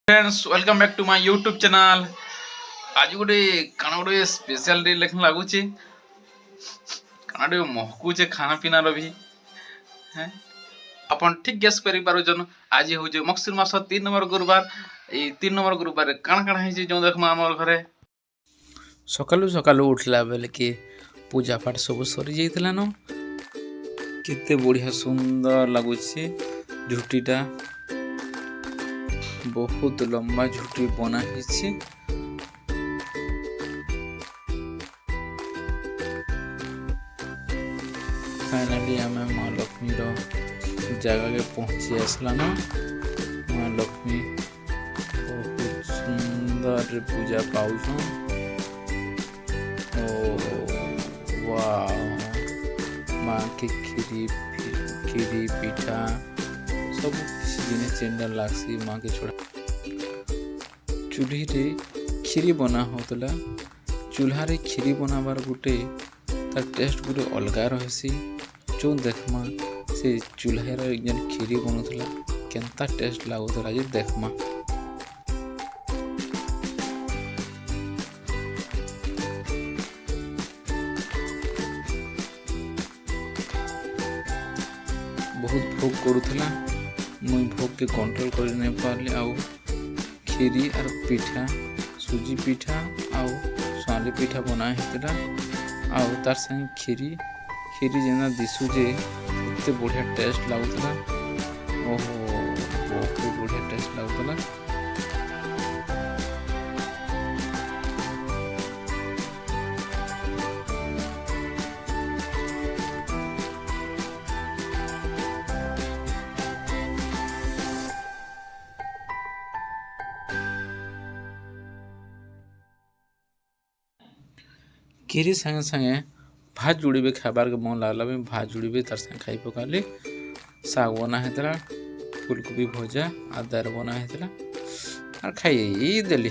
Friends welcome back to my YouTube channel. आज गोटे काना गोटे स्पेशल डे लेखन लगुचे काना गोटे महकुचे खाना पीना भी हैं अपन ठीक गेस करि पारुछन। आज होजे मक्सिर मास 3 नंबर गुरुवार। ए 3 नंबर गुरुवार काना काना हे जो देखमा हमर घरे सकालू सकालू उठला बेले के पूजा पाठ सब सरी जाइतला न। केते बढ़िया सुंदर लगुचे झुटीटा, बहुत लंबा झुटी बना हिची। फाइनली आम माँ लक्ष्मी जगह के पहुंची आसला न। माँ लक्ष्मी बहुत सुंदर पूजा पाउछ। वाह, माँ के खीरी पिठा सब जिन चेंडा लागसी। माँ के छोड़ा चूल्ही रे खीरी बना होतला। चूल्हा रे खीरी बनाबार गुटे तार टेस्ट गुटे अलगा रहसी। जो देखमा से चूल्हा रे जन खीरी बनउतला केनता टेस्ट लागुतला जे देखमा। बहुत भोग करूला, मुई भोग के कंट्रोल कर नहीं पारली। आउ खीरी और पिठा, सुजी पिठा आउ स्वाली पिठा बना होता। आउ तार संगे खीरी जेना दिशु जे एते बढ़िया टेस्ट लागुतला। ओहो, बहुत बढ़िया टेस्ट लागुतला। खीरी संगे संगे भात जुड़े खाबार के मन लगला भात जुड़े तार संगे खाई पकाली। साग बना होता, फूलकोबी भजा आ दार बना होता और खाई देली।